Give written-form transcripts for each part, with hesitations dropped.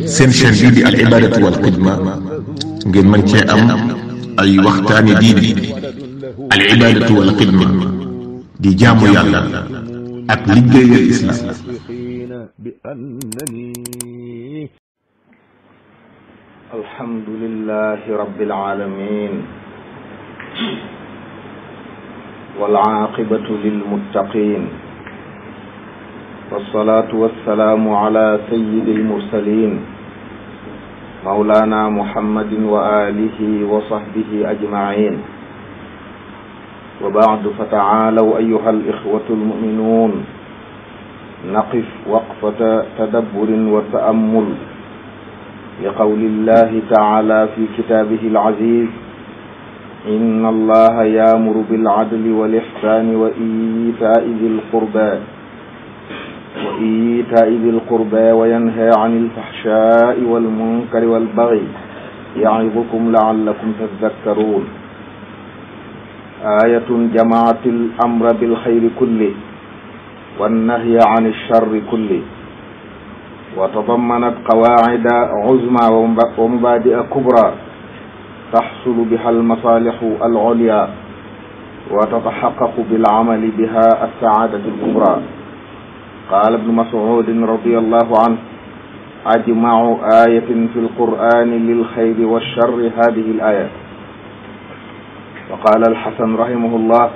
seen chaîne bii di al ibadatu wal xidma ngeen mën cee am ay waxtaani diine al ibadatu wal xidma di jaamu yàlla ak liggéeyal islam. alhamdulillahi rabbil alamin wal aaqibatu lil muttaqin wassalatu wassalamu ala sayyidil mursalin mawlana muhammadin wa alihi wa sahbihi ajma'in wa ba'du fa ta'alaw ayyuha al ikhwatu al mu'minun naqif waqfata tadabburin wa ta'ammul لقول الله تعالى في كتابه العزيز إن الله يأمر بالعدل والإحسان وإيتاء ذي القربى وينهى عن الفحشاء والمنكر والبغي يعظكم لعلكم تذكرون آية جمعت الأمر بالخير كله والنهي عن الشر كله وتضمنت قواعد عظمى ومبادئ كبرى تحصل بها المصالح العليا وتتحقق بالعمل بها السعادة الكبرى. قال ابن مسعود رضي الله عنه أجمع آية في القرآن للخير والشر هذه الآية. وقال الحسن رحمه الله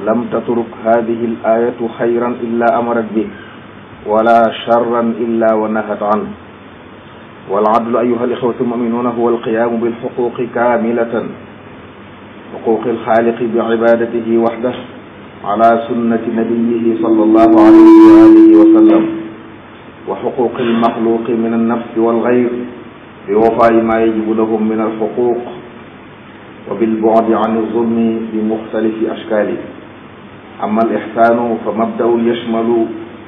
لم تترك هذه الآية خيرا إلا أمرت به ولا شرا إلا ونهت عنه. والعدل أيها الإخوة المؤمنون هو القيام بالحقوق كاملة، حقوق الخالق بعبادته وحده على سنة نبيه صلى الله عليه وآله وسلم، وحقوق المخلوق من النفس والغير بوفاء ما يجب لهم من الحقوق وبالبعد عن الظلم بمختلف أشكاله. أما الإحسان فمبدأ يشمل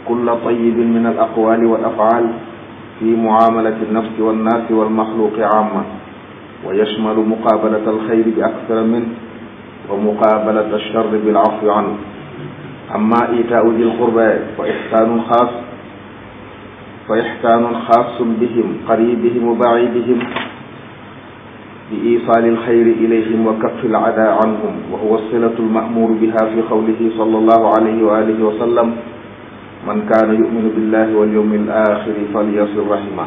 كل طيب من الأقوال والأفعال في معاملة النفس والناس والمخلوق عامة، ويشمل مقابلة الخير بأكثر منه ومقابلة الشر بالعفو عنه. أما إيتاء ذي القربى فإحسان خاص بهم قريبهم وبعيدهم بإيصال الخير إليهم وكف العداء عنهم، وهو الصلة المأمور بها في قوله صلى الله عليه وآله وسلم man kaana yuminu billahi wal yawmil axiri falyasil rahima.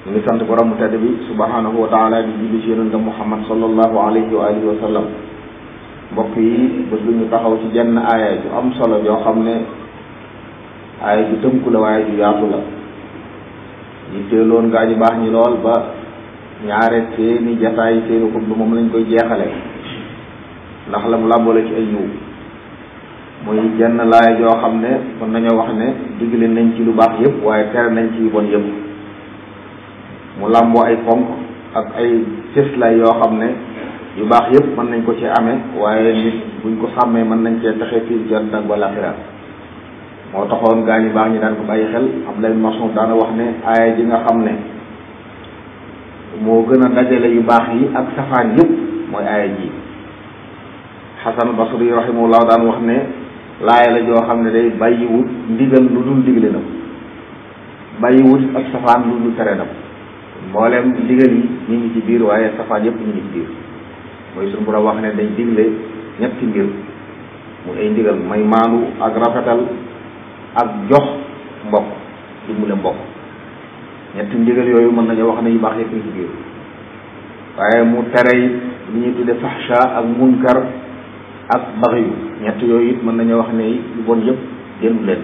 ñu ngi sant borom mu tedd bi subhanahu wa taala di julli ci yonente Muhammad sallallahu alayhi wa alihi wa sallam. mbokk yi bés lu ñu taxaw ci jenn aaya ju am solo yoo xam ne aaya ju tënku la waaye ju yaatu la. ñu teeloon gaa ñu baax ñi lool ba ñaare seeni jataay seeni xutba moom lañ koy jeexale ndax la mu làmboole ci ay yiw. muy jenn laay joo xam ne mën nañoo wax ne digle nañ ci lu baax yëpp waaye tere nañ ci yu bon yëpp. mu làmboo ay ponk ak ay cëslaay yoo xam ne yu baax yëpp mën nañ ko ci amee waaye nit buñ ko sàmmee mën nañ cee taxe fii jot nag wala xira. moo taxoon gaa ñu baax ñi daan ko bàyyi xel am lay maçon daana wax ne aaya ji nga xam ne moo gën a dajale yu baax yi ak safaan yëpp mooy aaya ji. Xasan Basri rahimahullah daan wax ne laaya la joo xam ne day bàyyiwut ndigal lu dul digle na ko, bàyyiwut ak safaan lu dul tere na ko. mboolem ndigal yi ñu ngi ci biir waaye safaan yëpp ñu ngi ci biir. mooy suñu borom wax ne day digle ñetti mbir muy ay ndigal may maandu ak rafetal ak jox mbokk dimbale mbokk. ñetti ndigal yooyu mën nañoo wax ne yu baax yëpp ñu ci biir waaye mu tere li ñuy tudde fahsha ak munkar ak baxyu. ñett yooyu it mën nañoo wax ne yu bon yëpp génn leen.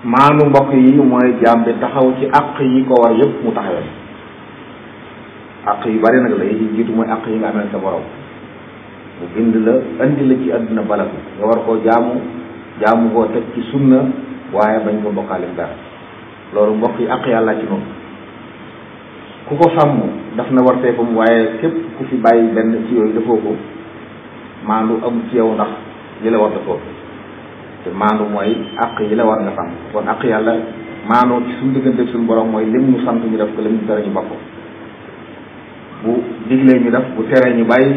maanu mbokk yi mooy jaam bi taxaw ci àq yi ko war yëpp mu taxawee. àq yu bari nag la yi jiitu mooy àq yi nga amee sa borom mu bind la andi la ci àdduna bala nga war koo jaamu koo teg ci sunna waaye bañ ko bokkaale dara. loolu mbokk yi àq yàlla ci noonu ku ko sàmm daf na war teefam waaye képp ku fi bàyyi benn ci yooyu defoo ko maandu amul ci yow ndax li la war defoo te maandu mooy àq yi la war nga sàmm. kon àq yàlla maandu ci suñu diggante suñu borom mooy lim ñu sant ñu def ko lim ñu tere ñu bokk. bu diglee ñu def bu teree ñu bàyyi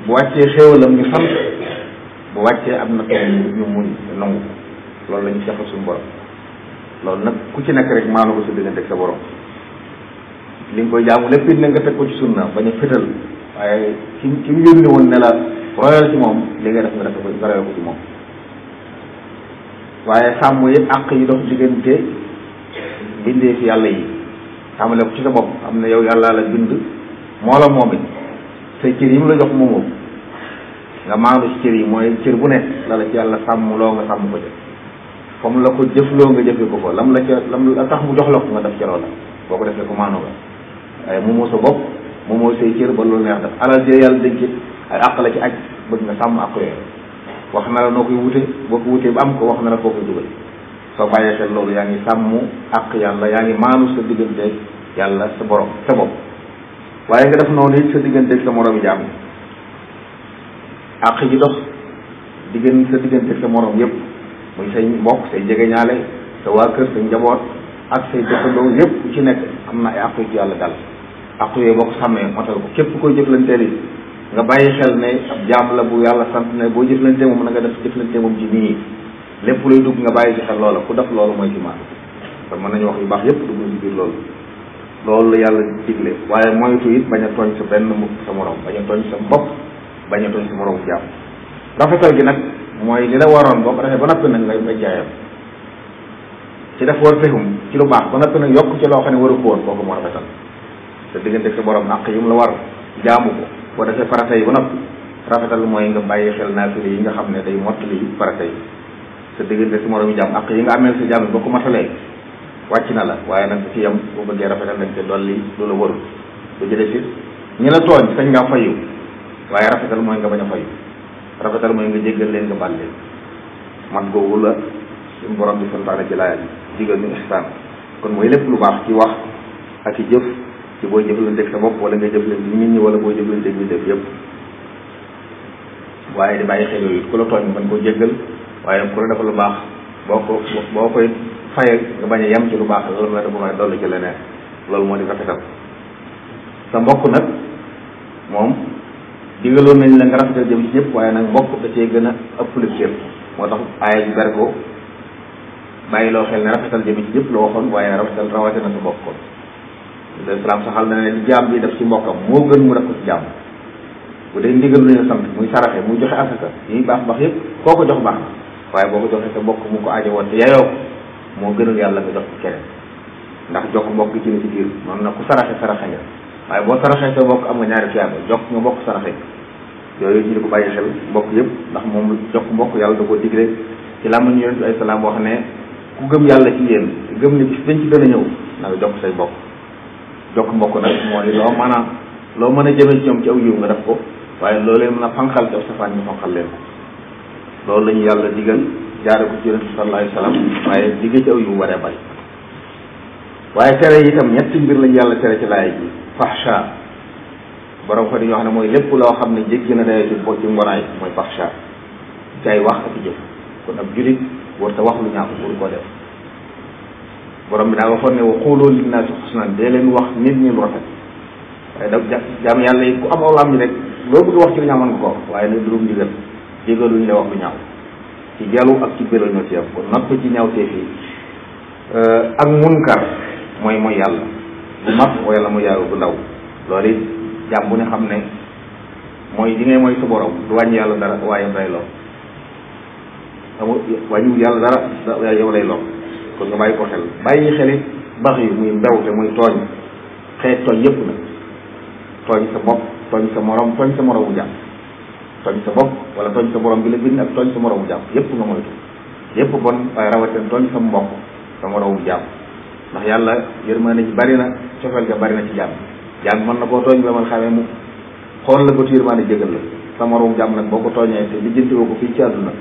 bu wàccee xéewalam ñu sant bu wàccee am na tool ñu muñ nangu loolu la ñu seqal suñu borom. loolu nag ku ci nekk rek maanu ko sa diggante ak sa borom. li nga koy jaamu lépp it na nga teg ko ci sunna bañ a fétal, waaye ki mu yónni woon ne la royal ci moom li nga def nga def ko nga royal ko ci moom. waaye sàmm it àq yi dox diggante bindee fi yàlla yi xamale ko ci sa bopp, am na yow yàlla la bind moo la moom it say cër yi mu la jox moomoo nga maandu ci cër yi, mooy cër bu nekk la la ci yàlla sàmm loo nga sàmm ko ca, comme la ko jëfloo nga jëfee ko fa lam la tax mu jox la ko nga def ca loola, boo ko defee ko maandu nga. waaye moomoo sa bopp moomoo say cër ba loolu neex def alal jee yàlla dénk ay àq la ci aj, bëgg nga sàmm àq yooyu. wax na la noo koy wute, boo ko wutee ba am ko wax na la foo koy dugal. soo bàyyee xel loolu yaa ngi sàmm àq yàlla, yaa ngi maanu sa digganteeg yàlla sa borom sa bopp. waaye nga def noonu it sa digganteeg sa moromi jaam, àq ji dox sa digganteeg sa morom yëpp, muy say mbokk, say jegeñaale, sa waa kër, sa njaboot ak say dëkkandoo yëpp ku ci nekk am na ay àq yu ci yàlla dal. àq yooyu boo ko sàmmee matal ko, képp koy jëflanteel it nga bàyyi xel ne ab jaam la bu yàlla sant ne boo jëflantee moom na nga def jëflantee moom ci nii lépp luy dugg nga bàyyi ci xel loola, ku def loolu mooy ci maan. kon mën nañu wax yu baax yëpp dugg ci biir loolu la yàlla digle. waaye moytu it bañ a tooñ sa benn sa morom, bañ a tooñ sa bopp, bañ a tooñ sa morom jaam. rafetal gi nag mooy li la waroon boo ko defee ba noppi nag ngay jaayam ci def war fexum ci lu baax ba noppi nag yokk ci loo xam ne waru ko woon kooku moo rafetal sa diggante sa borom àq yi mu la war jaamu ko. boo defee farata yi ba noppi rafetal mooy nga bàyyi xel naafile yi nga xam ne day mottali farata yi. sa diggante sa moromu jaam àq yi nga ameel sa jaam yi boo ko matalee wàcc na la, waaye nag bu ci yem boo bëggee rafetal dañ te dolli lu la warul. bu jëlee si ñi la tooñ sañ ngaa fayu, waaye rafetal mooy nga bañ a fayu, rafetal mooy nga jéggal leen nga baal leen. man googu la suñu borom bi santaane ci laaya bi digal ñu ihsaan. kon mooy lépp lu baax ci wax ak ci jëf, ci boo jëflanteeg sa bopp wala nga jëflanteeg nit ñi wala boo jëflanteeg ñu def yëpp. waaye di bàyyi xel yooyu ku la tooñ nga mën koo jéggal, waaye ku la dafa lu baax boo koy faye nga bañ a yem ci lu baax loolu nga dafa may dolli ci leneen. loolu moo di rafetal. sa mbokk nag moom digaloon nañ la nga rafetal jëm ci ñëpp, waaye nag mbokk da cee gën a ëpp lu cër. moo tax aaya ji bari ko bàyyi loo xel ne rafetal jëm ci ñëpp la waxoon, waaye rafetal rawatina sa mbokk kon islam saxal na ne li jaam bi def ci mbokkam moo gën mu def ko ci jaam. bu dee ndigal lu ñu sant muy saraxe muy joxe asaka yi baax baax yëpp koo ko jox baax na, waaye boo ko joxee sa mbokk mu ko aajo woon te yayoo moo gënal yàlla nga jox ko keneen, ndax jox mbokk ci la ci biir noonu na ku saraxe nga, waaye boo saraxee sa mbokk am nga ñaari fiyaaba, jox nga mbokk saraxe yooyu ñu di ko bàyyi xel mbokk yëpp. ndax moom jox mbokk yàlla da koo digle ci làmmiñu Yonent bi ay salaam wax ne ku gëm yàlla ci yéen gëm ne bis dañ ci gën a ñëw na nga jox say mbokk. jokk mbokk nag mooy loo mën a jëmee ci ñoom ci aw yiw nga def ko, waaye loo leen mën a fanqal ci aw safaan ñu fanqal leen ko. loolu la ñu yàlla digal jaare ko ci Yonent bi sallallahu alayhi wa sallam, waaye digge ci aw yiw waree bari. waaye tere yi itam ñetti mbir lañu yàlla tere ci laay ji. fahsha borom fa dañuy wax ne mooy lépp loo xam ne jéggi na dayoo ci ngonaay mooy fahsha ci ay wax ak jëf. kon ab julit war ta wax lu ñaaw pour koo def. borom bi daa waxoon ne wa qulu linnaasi husnan, dee leen wax nit ñi lu rafet. waaye da jaam yàlla yi ku am aw lam ñi rek loo bëgg wax ci lu ñaaw mën nga ko wax, waaye nag durum ndigal jégaluñu la wax lu ñaaw ci jalu ak ci bélo ñoo ci yam. kon napp ci ñaaw tee fii ak munkar mooy yàlla bu mag wala mu yàlla bu ndaw. loolu it jaam bu ne xam ne mooy di ngay mooy sa borom du wàññi yàlla dara waaye day lor, amul wàññiwul yàlla dara waaye yow lay lor. kon nga bàyyi ko xel, bàyyi xelit bax yi muy mbewte muy tooñ, xeet tooñ yëpp nag tooñ sa bopp, tooñ sa morom, tooñ sa moromu jàmm. tooñ sa bopp wala tooñ sa borom bi la bind ak tooñ sa moromu jàmm yëpp nga moytu, yëpp bon, waaye rawatina tooñ sa mbokk sa moromu jàmm. ndax yàlla yërmande ji bari na, cofeel ga bari na ci jàmm. jàmm mën na koo tooñ ba man xamee mu xool la bëtu yërmande jégal la. sa moromu jàmm nag boo ko tooñee te lijjanti woo ko fii ci àdduna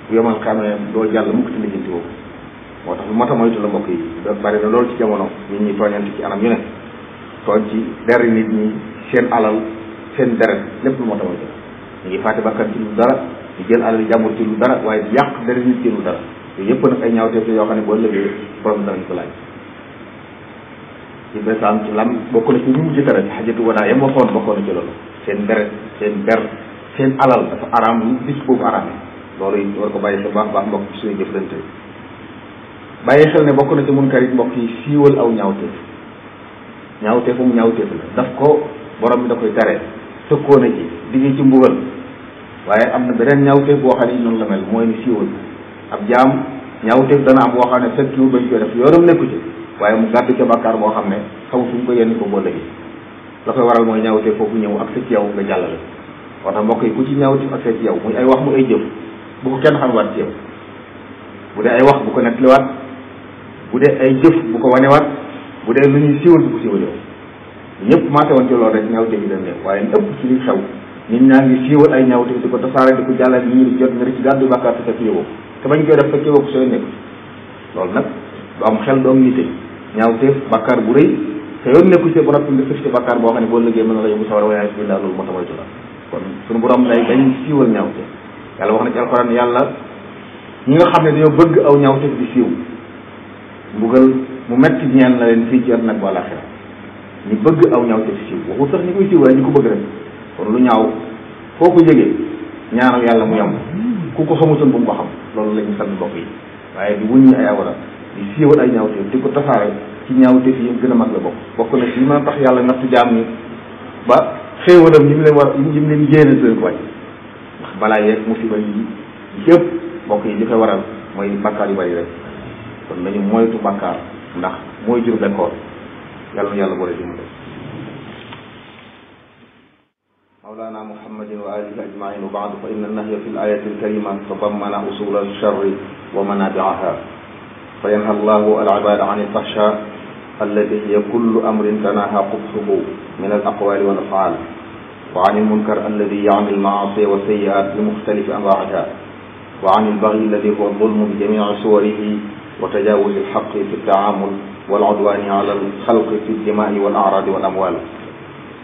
bu yomal xamee doo jàll mukk te lijjanti woo ko. moo tax lu mat a moytu la mbokk yi da bari na loolu ci jamono nit ñi tooñante ci anam yu ne, tooñ ci deri nit ñi, seen alal, seen deret, lépp lu mat a moytu. ñu ngi fàtte bakkan ci lu dara, di jël alal jàmbur ci lu dara, waaye di yàq deri nit ci lu dara. yooyu yëpp nag ay ñaawteef yoo xam ne boo lëgee borom danañ ko laaj. ci besaan ci lam bokk na ci ñu mujj tere ci xajatu wadaa yam waxoon bokkoon na ci loolu. seen deret, seen der, seen alal dafa araam bis boobu araam loolu it war ko bàyyi sa baax mbokk ci suñu jëflante. bàyyi xel ne bokk na ci munkar it mbokk yi siiwal aw ñaawteef ñaawteefum ñaawteef la daf ko borom bi da koy tere tëkkoo na ci digg ci mbugal waaye am na beneen ñaawteef boo xam ne noonu la mel mooy ni siiwal ab jaam ñaawteef dana am boo xam ne fekk yu bañ koy def yoonam nekku ci waaye mu gàddu ca bàkkaar boo xam ne xamu fu mu ko yenn ko boo léegi la koy waral mooy ñaawteef foofu ñëw ak sa ci yow nga jàllale moo tax mbokk yi ku ci ñaawteef ak sa ci yow muy ay wax mu ay jëf bu ko kenn xamewaat ci yow bu dee ay wax bu ko nettaliwaat bu dee ay jëf bu ko wanewaat bu dee lu ñuy siiwal bu ko siiwal yow ñëpp maase woon ci loolu rek ñaawteef yi dañ leen waaye ëpp ci li xew nit ñaa ngi siiwal ay ñaawteef di ko tasaare di ko jàllale ñi di jot nga ci gàddu bàkkaar te fekk yow te bañ koy def fekk yow ko sooy nekk loolu nag du am xel du am nite ñaawteef bàkkaar bu rëy te yoon nekku ci ba noppi nga sëf ci bàkkaar boo xam ne boo liggéey mën na la yóbbu sawara waaye bismillah loolu moo tamaytu la kon suñu borom day dañ siiwal ñaawteef yàlla wax na ci alxuraan yàlla ñi nga xam ne dañoo bëgg aw ñaawteef di siiw mbugal mu metti ñeen la leen fii ci àdduna ak ba àllaaxira ñu bëgg aw ñaawteef siiw waxul sax ñi koy siiw waaye ñu ko bëgg rek kon lu ñaaw foo ko jegee ñaanal yàlla mu yem ku ko xamutoon bu mu ko xam loolu la ñu sant mbokk yi waaye di wuññi ay awara di siiwal ay ñaawteef di ko tasaare ci ñaawteef yi gën a mag la bokk na ci mën a tax yàlla nattu jaam ñi ba xéewalam yi mu leen war yi mu leen yéene leen ko wàcc ndax balaa yeeg musiba yi yëpp mbokk yi li koy waral mooy bàkkaar yu bari rek kon nañu moytu bàkkaar ndax mooy jur bekkoor yàlla na yàlla boole dimbali mawlana muhammadin wa alihi ajmain wa baadu fa inna nahya fi l-ayati l-karima tadammana usula l-sharri wa manabi'aha fa yanha allahu al-ibada an al-fahsha allati hiya kullu amrin tanaha qubhuhu min al-aqwali wal af'al wa an al-munkar alladi ya'ni al-ma'asi wa sayyi'at bi mukhtalifi anwa'iha wa an al-baghi alladi huwa al-zulmu bi jami'i suwarihi wa tajawuz al-haqqi fi at-ta'amul wal 'udwani 'ala al-khalqi fi ad-dima'i wal a'radi wal amwal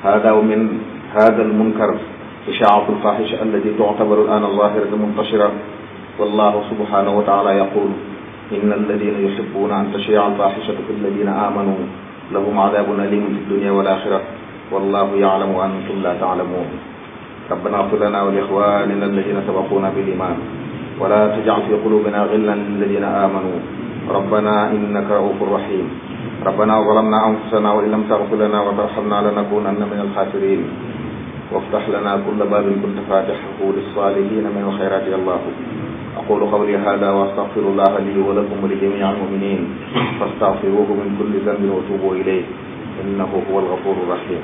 hada min هذا المنكر إشاعة الفاحشة التي تعتبر الآن ظاهرة منتشرة والله سبحانه وتعالى يقول إن الذين يحبون أن تشيع الفاحشة في الذين آمنوا لهم عذاب أليم في الدنيا والآخرة والله يعلم وأنتم لا تعلمون ربنا اغفر لنا ولإخواننا الذين سبقونا بالإيمان ولا تجعل في قلوبنا غلا للذين آمنوا ربنا إنك رؤوف رحيم ربنا ظلمنا أنفسنا وإن لم تغفر لنا وترحمنا لنكونن من الخاسرين وافتح لنا كل باب كنت فاتحه للصالحين من الخيرات يا الله أقول قولي هذا وأستغفر الله لي ولكم ولجميع المؤمنين فاستغفروه من كل ذنب وتوبوا إليه إنه هو الغفور الرحيم